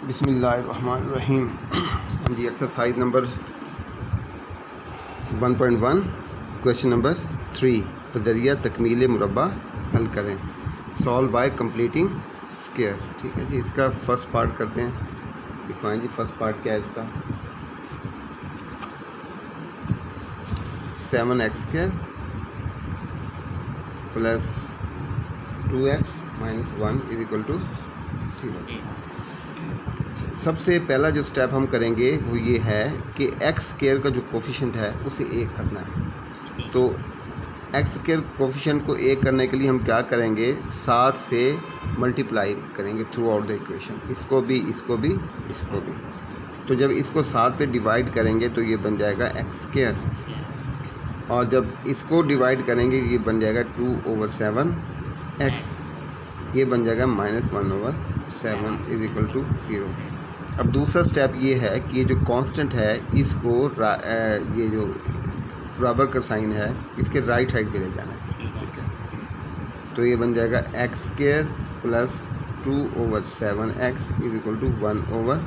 बिस्मिल्लाहिर्रहमानिर्रहीम। हम जी exercise number 1.1 question number 3 बदरिया तकमील मुरब्बा हल करें। Solve by completing square. ठीक है जी, इसका फर्स्ट पार्ट करते हैं। दिखाएं जी फर्स्ट पार्ट क्या है इसका। 7x² plus 2x minus 1 is equal to 0। सबसे पहला जो स्टेप हम करेंगे वो ये है कि x² का जो कोफिशिएंट है उसे 1 करना है। तो x² कोफिशिएंट को 1 करने के लिए हम क्या करेंगे, 7 से मल्टीप्लाई करेंगे थ्रू आउट द इक्वेशन। इसको भी, इसको भी, इसको भी। तो जब इसको 7 पे डिवाइड करेंगे तो ये बन जाएगा x², और जब इसको डिवाइड करेंगे ये बन जाएगा 2/7x। ये बन जाएगा -1/7 इज इक्वल टू 0। अब दूसरा स्टेप ये है कि ये जो कांस्टेंट है इसको ये जो बराबर का साइन है इसके राइट साइड पे ले जाना है। ठीक है, तो ये बन जाएगा x² plus 2/7x is equal to 1/7।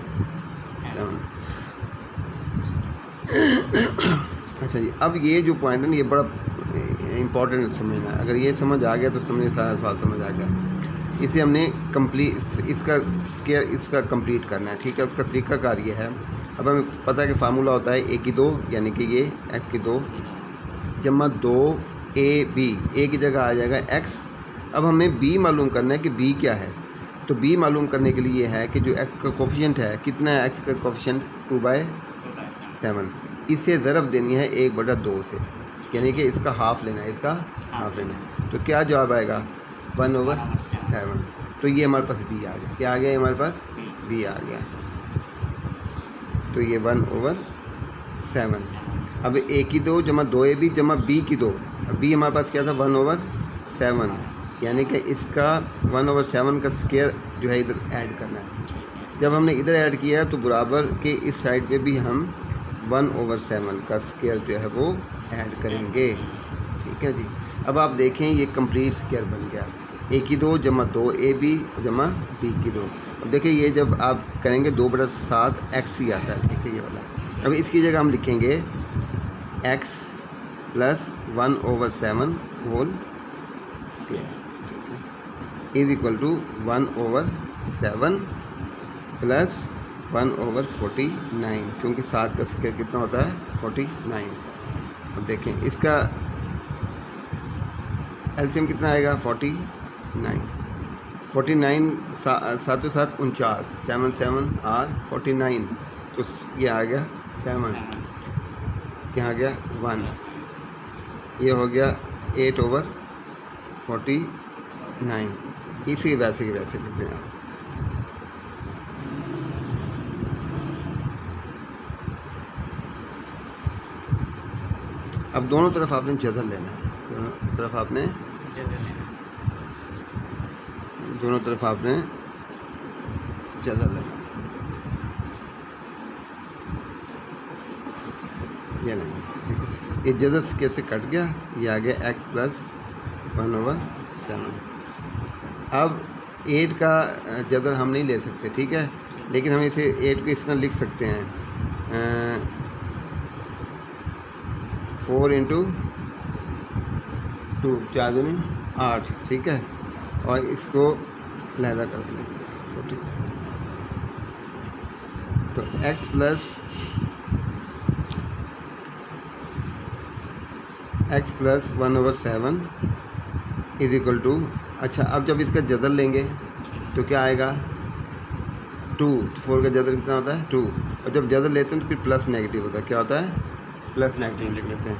अच्छा जी, अब ये जो पॉइंट है ना ये बड़ा इम्पोर्टेंट समझना है। अगर ये समझ आ गया तो समझे सारा सवाल समझ आ गया। इसे हमने इसका कंप्लीट करना है। ठीक है, उसका तरीक़ाकार ये है। अब हमें पता है कि फार्मूला होता है a की 2 यानी कि ये x की 2 जमा 2ab। a की जगह आ जाएगा x। अब हमें b मालूम करना है कि b क्या है। तो b मालूम करने के लिए ये है कि जो x का कोफिशिएंट है, कितना है x का कोफिशिएंट, 2/7। इसे ज़रब देनी है 1/2 से, यानी कि इसका हाफ़ लेना है, इसका हाफ़ लेना है। तो क्या जवाब आएगा, 1/7। तो ये हमारे पास b आ गया। क्या आ गया हमारे पास, b आ गया। तो ये 1/7। अब a की 2 जमा 2ab जमा b की 2। अब b हमारे पास क्या था, 1/7, यानी कि इसका 1/7 का स्क्वायर जो है इधर ऐड करना है। जब हमने इधर ऐड किया तो बराबर के इस साइड पे भी हम 1/7 का स्क्वायर जो है वो ऐड करेंगे। ठीक है जी, अब आप देखें ये कंप्लीट स्क्वायर बन गया। a की 2 जमा 2ab जमा b की 2। अब देखिए ये जब आप करेंगे 2/7x ही आता है। ठीक है, ये वाला। अब इसकी जगह हम लिखेंगे x plus 1/7 whole square is equal to 1/7 plus 1/49, क्योंकि 7 का स्क्वायर कितना होता है, 49। अब देखें इसका एलसीएम कितना आएगा, 49। 7 7 49, 7 7 आर 49। तो ये आ गया 7, यहाँ आ गया 1, ये हो गया 8/49। इसी वैसे के वैसे लिख दें आप। अब दोनों तरफ आपने जदर लेना है, दोनों तरफ आपने जदर लेना। ये नहीं, ये जदर कैसे कट गया, ये आ गया x प्लस 1/7। अब 8 का जदर हम नहीं ले सकते, ठीक है, लेकिन हम इसे 8 को इस तरह लिख सकते हैं, 4 × 2 4 दूनी 8। ठीक है, और इसको लहदा कर देंगे 40। तो x plus 1/7 is equal to, अच्छा अब जब इसका जदर लेंगे तो क्या आएगा, 2। तो 4 का जदर कितना होता है, 2। और जब जदर लेते हैं तो फिर प्लस नेगेटिव होता है। क्या होता है, प्लस नेगेटिव लिख लेते हैं।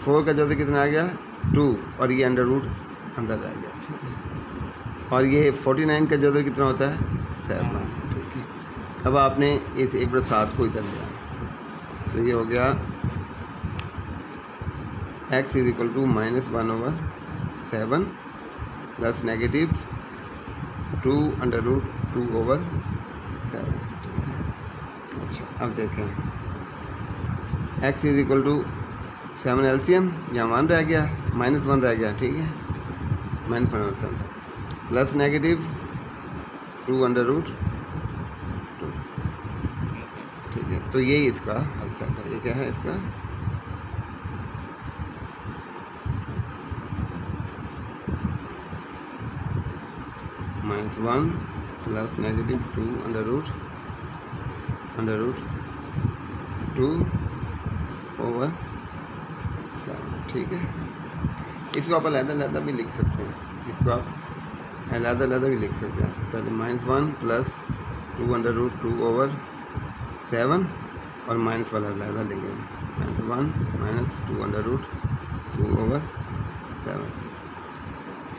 4 का जदर कितना आ गया, 2, और ये अंडर रूट अंदर आ गया। ठीक है, और ये 49 का जदर कितना होता है, 7। ठीक है, अब आपने इस 1/7 को इधर लिया तो ये हो गया x is equal to -1/7 plus negative 2√2/7। अच्छा अब देखें x is equal to 7 LCM, यहाँ 1 रह गया, -1 रह गया। ठीक है, -1/7 प्लस नेगेटिव 2√2 तो यही इसका हल सेट है। ये क्या है इसका -1 प्लस -2 अंडर रूट 2/7। ठीक है, इसको आप अलग-अलग भी लिख सकते हैं, इसको आप अलग-अलग भी लिख सकते हैं। पहले -1 प्लस 2/2/7 और माइनस वाला अलग लेंगे, -1 -2/2/7।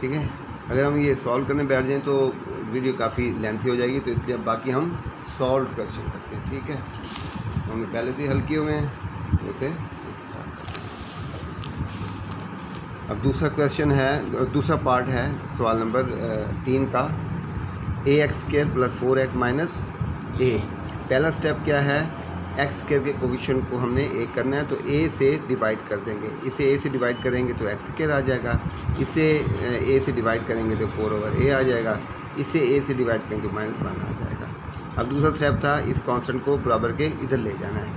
ठीक है, अगर हम ये सॉल्व करने बैठ जाएं तो वीडियो काफ़ी लेंथी हो जाएगी, तो इसलिए अब बाकी हम सॉल्व क्वेश्चन करते हैं। ठीक है, हमने पहले से हल किए हुए हैं, उसे स्टार्ट करते हैं। अब दूसरा क्वेश्चन है, दूसरा पार्ट है सवाल नंबर 3 का, ax² + 4x - a। पहला स्टेप क्या है, एक्स स्क्वायर के कोफिशिएंट को हमने a करना है, तो a से डिवाइड कर देंगे। इसे a से डिवाइड करेंगे तो x² आ जाएगा, इसे a से डिवाइड करेंगे तो 4/a आ जाएगा, इसे a से डिवाइड करेंगे तो -1 आ जाएगा। अब दूसरा स्टेप था इस कांस्टेंट को बराबर के इधर ले जाना है,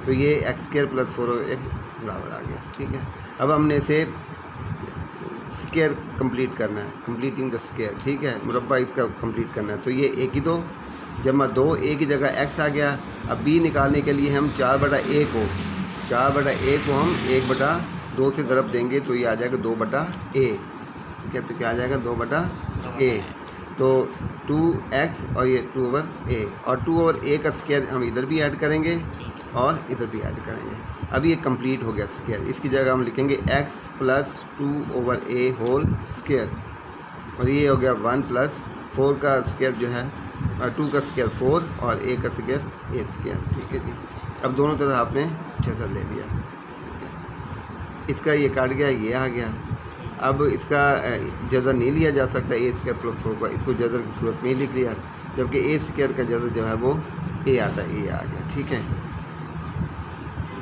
तो ये x² + 4x बराबर आ गया। ठीक है, अब हमने इसे स्क्वायर कंप्लीट करना है, कंप्लीटिंग द स्क्वायर। ठीक है, मुरब्बा इसका कंप्लीट करना है, तो ये 1/2 जमा 2, a की जगह x आ गया। अब b निकालने के लिए हम 4/a को हम 1/2 से ज़रब देंगे, तो ये आ जाएगा 2/a। ठीक है, तो क्या आ जाएगा 2/a, तो 2x और ये 2/a, और 2/a का स्क्वायर हम इधर भी ऐड करेंगे और इधर भी ऐड करेंगे। अब ये कंप्लीट हो गया स्क्वायर, इसकी जगह हम लिखेंगे x + 2/a होल स्क्वायर, और ये हो गया 1 + 4 का स्क्वायर जो है, 2 का स्क्वायर 4 और a का स्क्वायर a स्क्वायर। ठीक है जी, अब दोनों तरफ आपने जज़र ले लिया। ठीक है, इसका ये काट गया, ये आ गया। अब इसका जज़र नहीं लिया जा सकता a² + 4 का, इसको जज़र की सूरत में ही लिख लिया, जबकि a² का जज़र जो है वो a आता है, ये आ गया। ठीक है,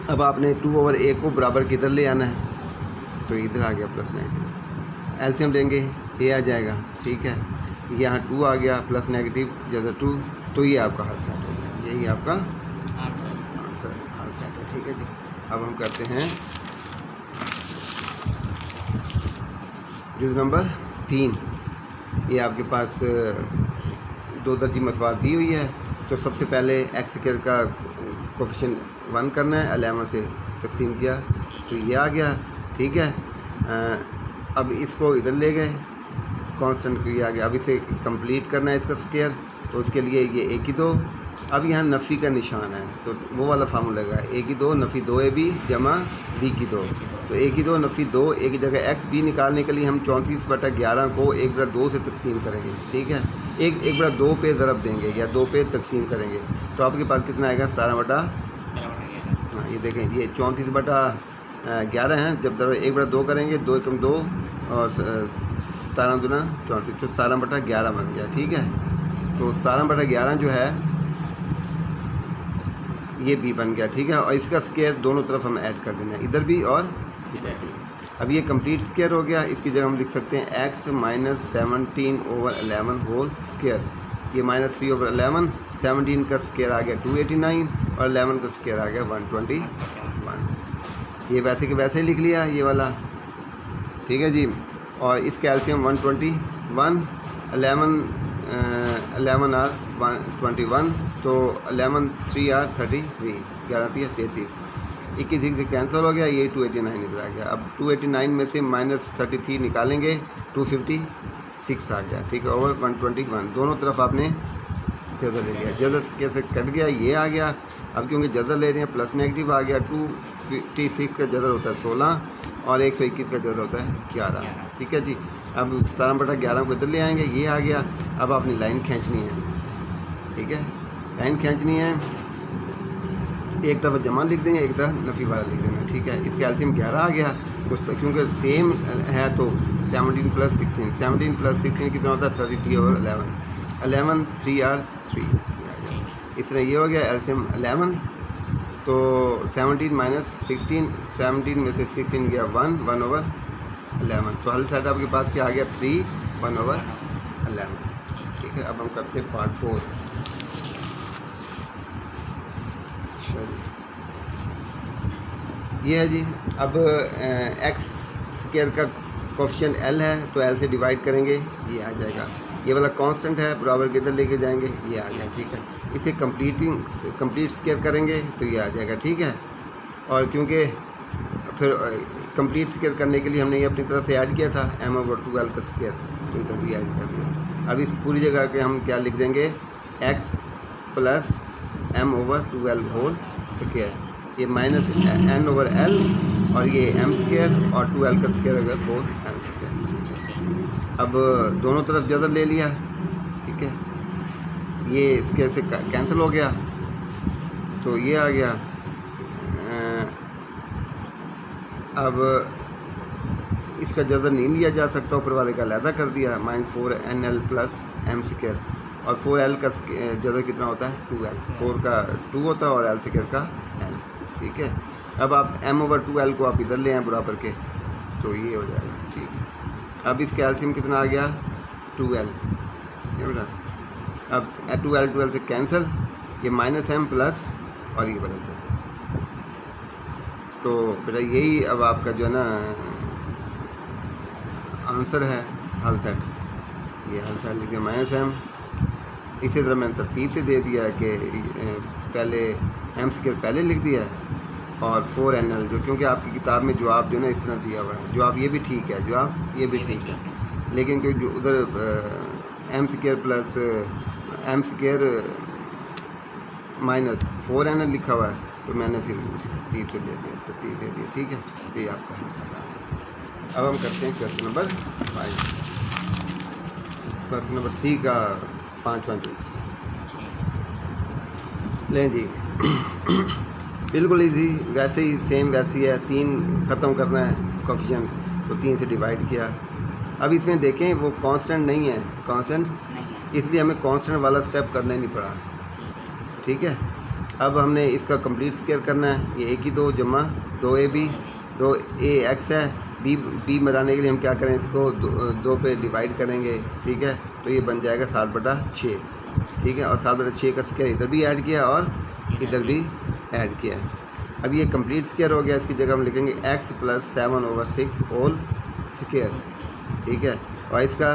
अब आपने 2/a को बराबर किधर ले आना है, तो इधर आ गया +9, एलसीएम लेंगे a आ जाएगा। ठीक है, यहाँ 2 आ गया प्लस नेगेटिव जैसे 2, तो ये आपका हल सेट हो गया, यही आपका आंसर हल सेट है। ठीक है जी, अब हम करते हैं जुज़ नंबर 3। ये आपके पास 2 दर्जी मसवात दी हुई है, तो सबसे पहले x² का कोफिशिएंट 1 करना है, 11 से तकसीम किया तो ये आ गया। ठीक है, अब इसको इधर ले गए, कांस्टेंट को ये आ गया। अब इसे कंप्लीट करना है इसका स्क्वायर, तो उसके लिए ये 1/2। अब यहाँ नफ़ी का निशान है, तो वो वाला फार्मूला लगा 1/2 नफ़ी 2ab जमा b/2, तो 1/2 नफ़ी 2, a की जगह x, b निकालने के लिए हम 34/11 को 1/2 से तकसीम करेंगे। ठीक है, 1/2 पे ज़रब देंगे या 2 पे तकसीम करेंगे, तो आपके पास कितना आएगा 17 हाँ, ये देखें ये 34/11 है, जब 1/2 करेंगे 2 × 2 और 17 दूना 34, तो 17/11 बन गया। ठीक है, तो 17/11 जो है ये b बन गया। ठीक है, और इसका स्क्वायर दोनों तरफ हम ऐड कर देना है, इधर भी और इधर भी। अब ये कंप्लीट स्क्वायर हो गया, इसकी जगह हम लिख सकते हैं x - 17/11 होल स्क्वायर, ये -3/11, 17 का स्क्वायर आ गया 289 और 11 का स्क्वायर आ गया 121। ये वैसे के वैसे ही लिख लिया ये वाला। ठीक है जी, और इसका एलसीएम 121, 11 आर 21, तो 11 3 आर 33, 11 3 33, 21 से कैंसिल हो गया, ये 289 इधर आ गया। अब 289 में से -33 निकालेंगे, 256 आ गया। ठीक है, ओवर 121, दोनों तरफ आपने जज़र ले लिया, जज़र कैसे कट गया, ये आ गया। अब क्योंकि जज़र ले रहे हैं प्लस नेगेटिव आ गया, 256 का जज़र होता है 16 और 121 का जज़र होता है 11। ठीक है जी, अब 17/11 को इधर ले आएंगे, ये आ गया। अब आपने लाइन खींचनी है। ठीक है, लाइन खींचनी है, एक तरफ जमा लिख देंगे, एक तरफ नफ़ी वाला लिख देंगे। ठीक है, इसका एलसीएम 11 आ गया, कुछ तो क्योंकि सेम है तो 17 + 16, 17 + 16 कितना होता है 33/11, 11 3 आर 3 आ गया। इस तरह ये हो गया एलसीएम 11, तो 17 - 16, 17 में से 16 गया 1/11, तो हल सेट आपके पास क्या आ गया 3/11। ठीक है, अब हम करते हैं पार्ट 4। अच्छा जी, ये है जी। अब एक्स स्क्वायर का कोफिशिएंट एल है तो एल से डिवाइड करेंगे, ये आ जाएगा। ये वाला कांस्टेंट है, बराबर के इधर लेके जाएंगे, ये आ गया, ठीक है। इसे कंप्लीट स्क्वायर करेंगे तो ये आ जाएगा, ठीक है। और क्योंकि फिर कंप्लीट स्क्वायर करने के लिए हमने ये अपनी तरफ से ऐड किया था m/2l का स्क्वायर, तो इधर भी ऐड कर दिया। अब इस पूरी जगह के हम क्या लिख देंगे, x plus m/2l whole square, ये माइनस n/l और ये m स्क्वायर और 2l का स्क्वायर हो गया 4m स्क्वायर। अब दोनों तरफ जदर ले लिया, ठीक है, ये स्क्वायर से कैंसिल हो गया तो ये आ गया। अब इसका जदर नहीं लिया जा सकता, ऊपर वाले का अलहदा कर दिया, -4nl प्लस m स्क्वायर, और 4l का जदर कितना होता है 2l, 4 का 2 होता है और l स्क्वायर का l, ठीक है। अब आप m/2l को आप इधर ले आए बराबर के, तो ये हो जाएगा, ठीक है। अब इसका एलसीएम कितना आ गया 2l, ये बेटा। अब 2l से कैंसिल, ये -m प्लस और ये बदल जाए, तो बेटा यही अब आपका जो है ना आंसर है, हल सेट। ये हल सेट लिख दिया -m। इसी तरह मैंने तरतीब से दे दिया कि पहले m स्क्वायर पहले लिख दिया और 4nl जो, क्योंकि आपकी किताब में जवाब जो है ना इस तरह दिया हुआ है, जवाब ये भी ठीक है, जवाब ये भी ठीक है, लेकिन क्योंकि उधर m square plus m square -4nl लिखा हुआ है, तो मैंने फिर उसी तरतीब से तरतीब दे दी, ठीक है। तो ये आपका आंसर आ गया। अब हम करते हैं क्वेश्चन नंबर 5। क्वेश्चन नंबर 3 का 5वां चीज़ लें जी। बिल्कुल इजी, वैसे ही सेम वैसी है, 3 ख़त्म करना है कोफिशिएंट, तो 3 से डिवाइड किया। अब इसमें देखें वो कांस्टेंट नहीं है, कांस्टेंट, इसलिए हमें कांस्टेंट वाला स्टेप करना ही नहीं पड़ा, ठीक है। अब हमने इसका कंप्लीट स्क्वायर करना है, ये 1 जमा 2ab 2ax है, b बनाने के लिए हम क्या करें, इसको 2 पे डिवाइड करेंगे, ठीक है, तो ये बन जाएगा 7/6, ठीक है। और 7/6 का स्क्वायर इधर भी ऐड किया और इधर भी ऐड किया। अब ये कंप्लीट स्क्वायर हो गया, इसकी जगह हम लिखेंगे x प्लस 7/6 होल स्क्वायर, ठीक है। और इसका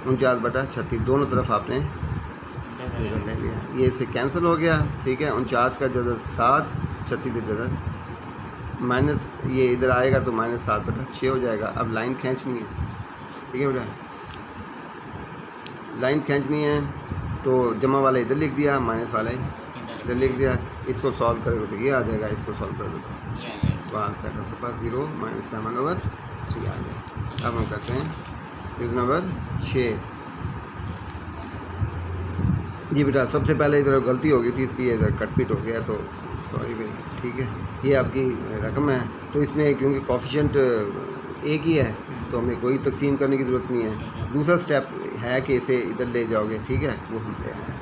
49/36 दोनों तरफ आपने जगह ले लिया, ये इससे कैंसिल हो गया, ठीक है। 49 का जगह 7, 36 की जगह माइनस, ये इधर आएगा तो -7/6 हो जाएगा। अब लाइन खींचनी है, ठीक है बेटा, लाइन खींचनी है तो जमा वाला इधर लिख दिया, माइनस वाला इधर लिख दिया। इसको सॉल्व करोगे तो ये आ जाएगा, इसको सॉल्व करोगे तो आंसर आपके पास 0 - 7/3 आ गया। अब हम करते हैं क्वेश्चन नंबर 6 जी। बेटा सबसे पहले इधर गलती हो गई थी, इसलिए इधर कटपिट हो गया, तो सॉरी भाई, ठीक है। ये आपकी रकम है, तो इसमें क्योंकि कोफिशिएंट एक ही है तो हमें कोई तकसीम करने की ज़रूरत नहीं है। दूसरा स्टेप है कि इसे इधर ले जाओगे, ठीक है, वो हम ले आए।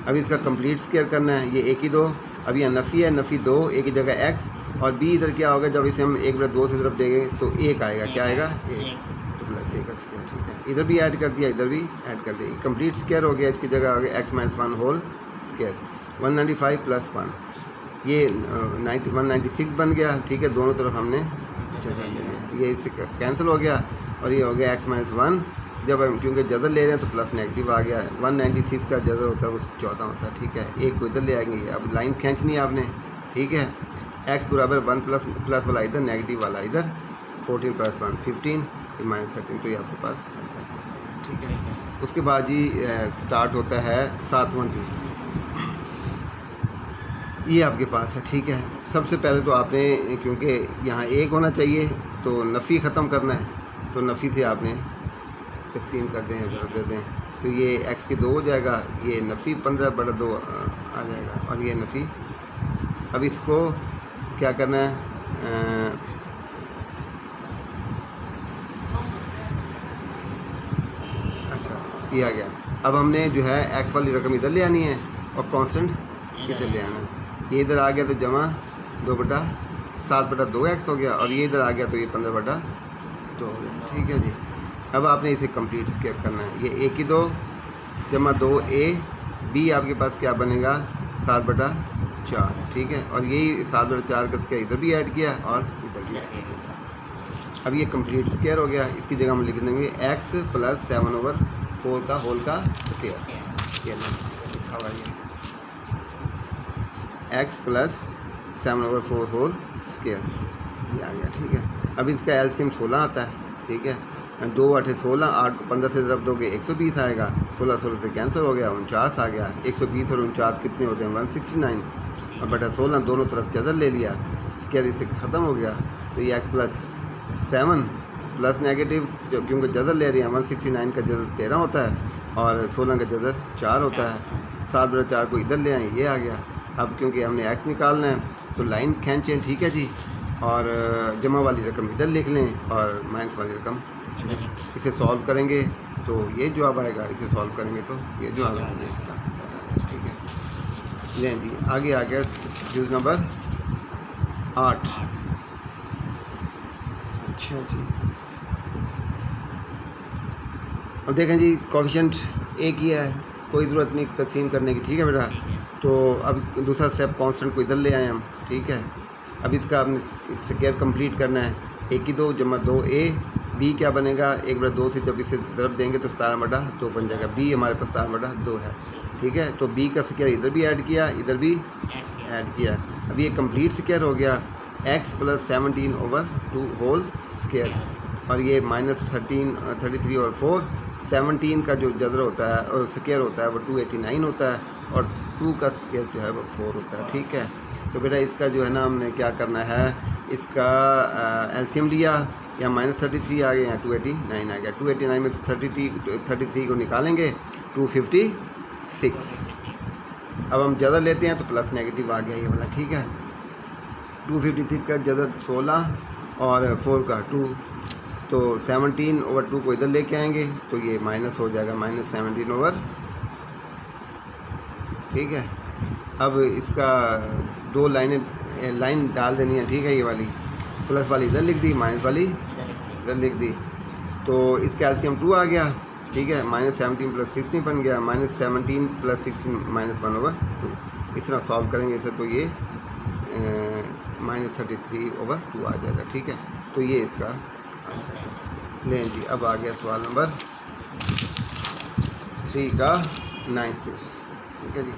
अब इसका कंप्लीट स्क्वायर करना है, ये 1 अब यह नफ़ी है, नफ़ी 2, एक ही जगह x, और b इधर क्या होगा, जब इसे हम 1/2 से तरफ देंगे तो 1 आएगा, क्या आएगा 1, तो प्लस 1 का स्क्वायर, ठीक है। इधर भी ऐड कर दिया, इधर भी ऐड कर दिया, कंप्लीट स्क्वायर हो गया, इसकी जगह हो गया x - 1 होल स्क्वायर, 195 + 1, ये 196 बन गया, ठीक है। दोनों तरफ हमने जगह ले लिया, ये इससे कैंसिल हो गया, और ये हो गया x - 1, जब हम क्योंकि जदर ले रहे हैं तो प्लस नेगेटिव आ गया। 196 का जदर होता है वो 14 होता है, ठीक है। एक को इधर ले आएंगे, अब लाइन खींचनी है आपने, ठीक है। x बराबर 1 प्लस वाला इधर, नेगेटिव वाला इधर, 14 + 1 15, -13, तो ये आपके पास आंसर, ठीक है। उसके बाद जी स्टार्ट होता है 7वां चीज़, ये आपके पास है, ठीक है। सबसे पहले तो आपने, क्योंकि यहाँ 1 होना चाहिए तो नफ़ी ख़त्म करना है, तो नफ़ी से आपने तकसीम कर दें, जरूर दे दें, तो ये x के 2 हो जाएगा, ये नफ़ी 15/2 आ जाएगा, और ये नफ़ी। अब इसको क्या करना है, अच्छा ये आ गया। अब हमने जो है x वाली रकम इधर ले आनी है और कांस्टेंट इधर ले आना है। ये इधर आ गया तो जमा 2/7/2x हो गया, और ये इधर आ गया तो ये 15/2 हो गया, ठीक है जी। अब आपने इसे कंप्लीट स्क्वायर करना है, ये 1 जमा 2a b आपके पास क्या बनेगा 7/4, ठीक है। और यही 7/4 का स्क्वायर इधर भी ऐड किया और इधर भी ऐड किया। अब ये कंप्लीट स्क्वायर हो गया। इसकी जगह हम लिख देंगे x + 7/4 का होल का स्क्वायर। ये लिखा हुआ है x + 7/4 होल स्क्वायर, ये आ गया, ठीक है। अब इसका एलसीएम 16 आता है, ठीक है। 2 8 16, 8 को 15 से ज़रब दोगे 120 आएगा, 16 16 से कैंसिल हो गया, 49 आ गया। 120 और 49 कितने होते हैं? 169 और बटा 16, दोनों तरफ जदर ले लिया, स्क्वायर इससे ख़त्म हो गया। तो ये x + 7 प्लस नेगेटिव, जो क्योंकि जदर ले रही है, 169 का जदर 13 होता है और 16 का जदर 4 होता है। 7/4 को इधर ले आए, ये आ गया। अब क्योंकि हमने x निकालना है तो लाइन खींचें, ठीक है जी। और जमा वाली रकम इधर लिख लें और माइनस वाली रकम इसे सॉल्व करेंगे तो ये जवाब आएगा, इसे सॉल्व करेंगे तो ये जवाब आएगा इसका, ठीक है। लें जी, आगे आ गया जुज़ नंबर 8। अच्छा जी, अब देखें जी, कोएफिशिएंट एक ही है, कोई ज़रूरत नहीं तकसीम करने की, ठीक है बेटा। तो अब दूसरा स्टेप कांस्टेंट को इधर ले आए हम, ठीक है। अब इसका आपने स्क्वायर कंप्लीट करना है। 1 की 2 जमा 2a, b क्या बनेगा? 1/2 से जब इसे ज़रब देंगे तो 17/2 बन जाएगा। b हमारे पास 17/2 है, ठीक है। तो b का स्क्वायर इधर भी ऐड किया, इधर भी ऐड किया। अब ये कंप्लीट स्क्वायर हो गया x + 17/2 होल स्क्वायर, और ये -33 और 4, 17 का जो जदर होता है और स्क्वायर होता है वो 289 होता है और 2 का स्क्वायर जो है वो 4 होता है, ठीक है। तो बेटा इसका जो है ना हमने क्या करना है, इसका एलसीएम लिया, या -33 आ गया या 289 आ गया। 289 में 33 को निकालेंगे, 256। अब हम जदर लेते हैं तो प्लस नेगेटिव आ गया ये वाला, ठीक है। 256 का जदर 16 और 4 का 2, तो 17/2 को इधर लेके आएंगे तो ये माइनस हो जाएगा, -17/, ठीक है। अब इसका 2 लाइन डाल देनी है, ठीक है। ये वाली प्लस वाली इधर लिख दी, माइनस वाली इधर लिख दी, तो इसका एलसीएम 2 आ गया, ठीक है। -17 + 16 बन गया, -17 + 16 -1/2। इस तरह सॉल्व करेंगे इसे तो ये -33/2 आ जाएगा, ठीक है। तो ये इसका आंसर है। लें जी, अब आ गया सवाल नंबर 3 का 9th क्वेश्चन, ठीक है जी।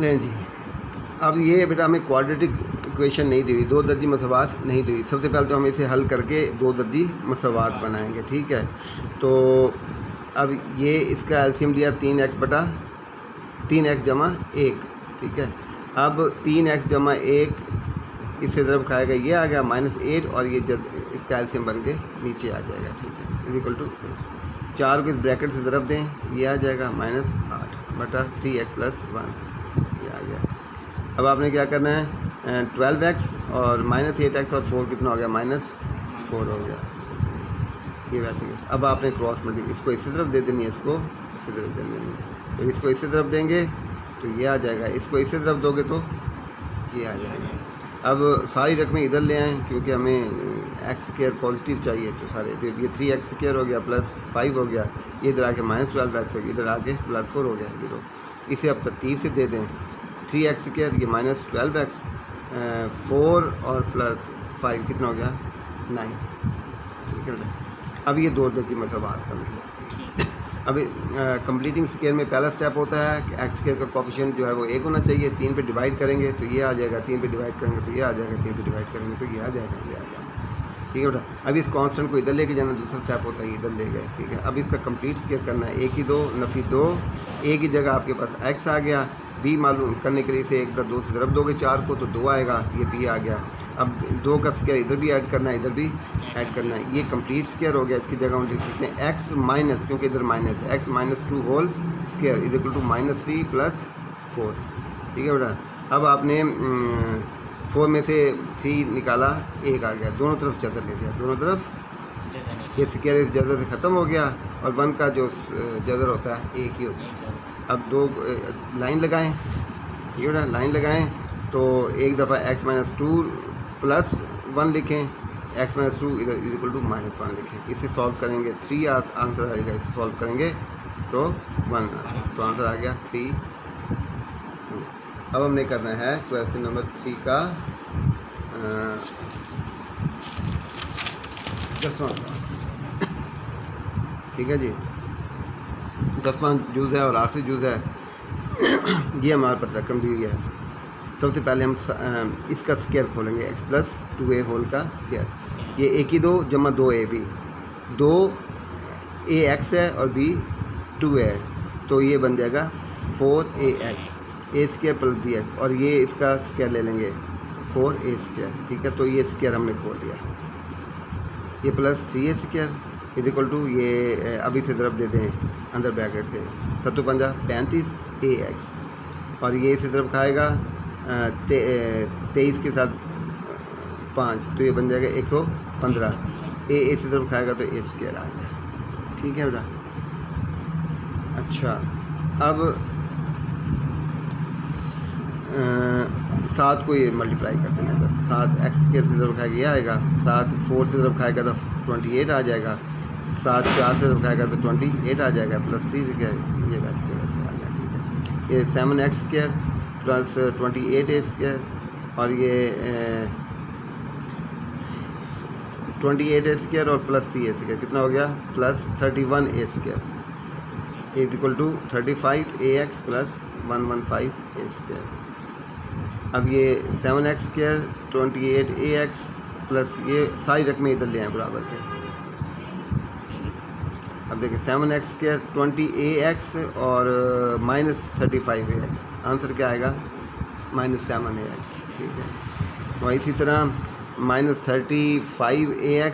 लें जी, अब ये बेटा हमें क्वाड्रेटिक इक्वेशन नहीं दी हुई, 2 दर्जी मसवात नहीं दी हुई। सबसे पहले तो हम इसे हल करके 2 दर्जी मसवात बनाएंगे, ठीक है। तो अब ये इसका एलसीएम लिया 3x जमा 1, ठीक है। अब 3x जमा 1 इससे ज़रब खाएगा, ये आ गया -8 और ये इसका एलसीएम बन के नीचे आ जाएगा, ठीक है, = 4 को इस ब्रैकेट से ज़रब दें, ये आ जाएगा -8/3x + 1, ये आ गया। अब आपने क्या करना है, 12x और -8x और 4 कितना हो गया? -4 हो गया, ये वैसे ही। अब आपने क्रॉस मल्टीप्लाई, इसको इसी तरफ दे देनी है, इसको इसी तरफ दे देनी है। तो इसको इसी तरफ देंगे तो ये आ जाएगा, इसको इसी तरफ दोगे तो ये आ जाएगा। अब सारी रकमें इधर ले आएँ क्योंकि हमें x² पॉजिटिव चाहिए, तो सारे तो ये 3x² हो गया, +5 हो गया, ये इधर आके -12x हो गया, इधर आके +4 हो गया, 0। इसे अब तरतीब से दे दें, 3x², ये -12x, 4 और +5 कितना हो गया? 9, ठीक है। अब ये 2 दर्जी मसवात बन गया। अब कंप्लीटिंग स्क्वायर में पहला स्टेप होता है कि x² का कोएफिशिएंट जो है वो 1 होना चाहिए। 3 पे डिवाइड करेंगे तो ये आ जाएगा, 3 पे डिवाइड करेंगे तो ये आ जाएगा, 3 पे डिवाइड करेंगे तो ये आ जाएगा, ये आ जाएगा, ठीक है बेटा। अब इस कांस्टेंट को इधर लेके जाना, दूसरा स्टेप होता है इधर ले गए, ठीक है। अब इसका कंप्लीट स्क्वायर करना है, 1 की 2 नफ़ी 2, a की जगह आपके पास x आ गया, b मालूम करने के लिए इसे 1/2 से ज़रब दोगे 4 को तो 2 आएगा, ये b आ गया। अब 2 का स्क्वायर इधर भी ऐड करना है, इधर भी ऐड करना है, ये कंप्लीट स्क्वायर हो गया। इसकी जगह हम लिख सकते हैं x माइनस, क्योंकि इधर माइनस है, x - 2 होल स्क्वायर = -3 + 4, ठीक है बेटा। अब आपने 4 में से 3 निकाला, 1 आ गया, दोनों तरफ जदर ले लिया, दोनों तरफ ये स्क्वायर इस जदर से ख़त्म हो गया और 1 का जो जदर होता है 1 ही होता है। अब 2 लाइन लगाएं, ठीक है बेटा, लाइन लगाएं तो एक दफ़ा x - 2 + 1 लिखें, x - 2 इधर = -1 लिखें। इसे सॉल्व करेंगे 3 आंसर आएगा, इसे सॉल्व करेंगे तो 1, तो आंसर आ गया 3 अब हमने करना है क्वेश्चन नंबर 3 का 10वां सवाल। ठीक है जी, 10वां जुज़ है और आखिरी जुज़ है। ये हमारे पास रकम दी हुई है। सबसे पहले हम इसका स्क्वायर खोलेंगे, x प्लस 2a होल का स्क्वायर। ये a की 2 जमा 2ab, 2ax है और b 2a है, तो ये बन जाएगा 4ax, a square plus bx, और ये इसका स्क्वायर ले लेंगे 4a स्क्वायर। ठीक है, तो ये स्क्वायर हमने खोल दिया। ये plus 3a square is equal to ये अभी से तरफ दे दें अंदर ब्रैकेट से 7×5 35ax, और ये इसे तरफ खाएगा 23 के साथ 5, तो ये बन जाएगा 115। ए इसे तरफ खाएगा तो a स्क्वायर आ गया। ठीक है बेटा। अच्छा, अब 7 को ये मल्टीप्लाई कर देना है। 7 एक्स के तरफ खाएगा ये आएगा, 7 4 से तरफ खाएगा तो 28 आ जाएगा, 7 4 से तरफ खाएगा तो 28 आ जाएगा, प्लस 3 से क्या ये वैसे के वैसे आ गया। ठीक है, ये 7x square plus 28a square, और ये 28a स्क्वायर और प्लस 3a स्क्वायर कितना हो गया, plus 31a square is equal to 35ax plus 115a square. अब ये 7x स्क्वायर 28ax प्लस ये सारी रकमें इधर ले आए बराबर के। अब देखिए 7x स्क्वायर 20ax और माइनस 35ax, आंसर क्या आएगा -7ax। ठीक है, और इसी तरह minus 35ax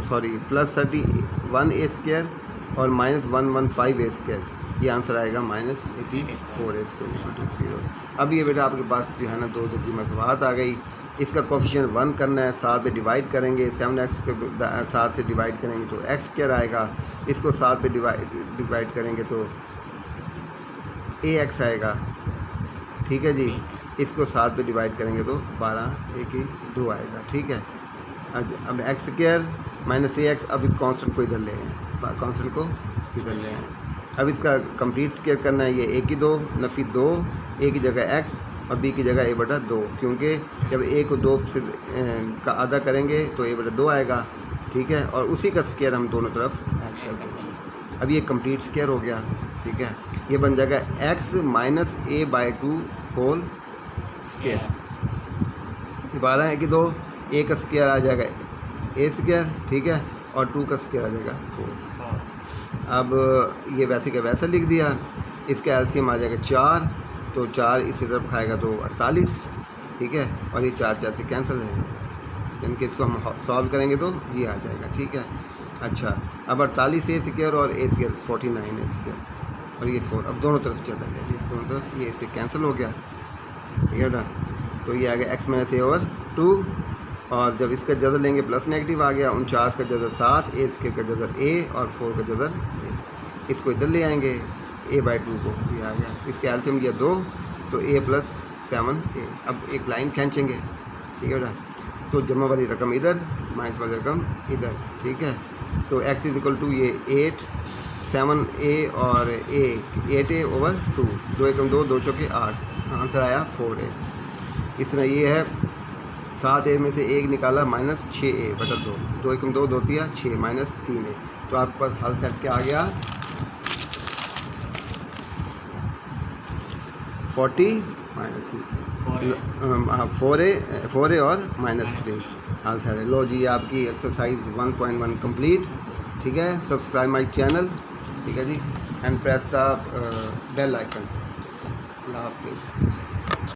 sorry plus 31a square और माइनस 115a स्क्वायर, ये आंसर आएगा -84a स्क्वायर 0। अब ये बेटा आपके पास जो है ना 2 दर्जी मरतबात आ गई। इसका कोफिशिएंट 1 करना है, 7 पे डिवाइड करेंगे, 7x के 7 से डिवाइड करेंगे तो x स्क्वायर आएगा, इसको 7 पे डिवाइड करेंगे तो ax आएगा। ठीक है जी, इसको 7 पे डिवाइड करेंगे तो 12 1 2 आएगा। ठीक है, अब x स्क्वायर माइनस ax, अब इस कांस्टेंट को इधर ले आए, कांस्टेंट को इधर ले आए। अब इसका कंप्लीट स्क्वायर करना है, ये a की 2 नफी 2, a की जगह x और b की जगह a/2, क्योंकि जब a को 2 से का आधा करेंगे तो a/2 आएगा। ठीक है, और उसी का स्क्वायर हम दोनों तरफ ऐड कर देंगे। अब ये कंप्लीट स्क्वायर हो गया। ठीक है, ये बन जाएगा x minus a/2 whole square. 12 है कि 2, a का स्क्वायर आ जाएगा a स्क्वायर। ठीक है, और 2 का स्क्वायर आ जाएगा 4। अब ये वैसे का वैसा लिख दिया, इसका एलसीएम आ जाएगा 4, तो 4 इसी तरफ खाएगा तो 48। ठीक है, और ये 4 4 से कैंसिल है, यानी कि इसको हम सॉल्व करेंगे तो ये आ जाएगा। ठीक है, अच्छा, अब 48a स्क्वायर और a स्क्वायर 49a स्क्वायर और ये 4, अब दोनों तरफ चला गया जी, दोनों तरफ ये इससे कैंसिल हो गया। ठीक है बेटा, तो ये आ गया x - a/2, और जब इसका जज़र लेंगे प्लस नेगेटिव आ गया, 49 का जज़र 7, a स्क्वायर का जज़र a और 4 का जज़र a, इसको इधर ले आएंगे a/2 को, ये आ गया। इसके एलसीएम लिया 2, तो a + 7a। अब एक लाइन खींचेंगे। ठीक है बेटा, तो जमा वाली रकम इधर, माइनस वाली रकम इधर। ठीक है, तो x = ये 8 7a और a 8a/2, 2 × 2 2 × 8, आंसर आया 4a। इस तरह ये है 7a में से 1 निकाला -6a/2, 2 × 2 2 × 6 -3a। तो आपके पास हल सेट क्या आ गया 40 4a और -3 आंसर है। लो जी, आपकी एक्सरसाइज 1.1 कंप्लीट। ठीक है, सब्सक्राइब माय चैनल। ठीक है जी, and press the bell icon. अल्लाह हाफिज़।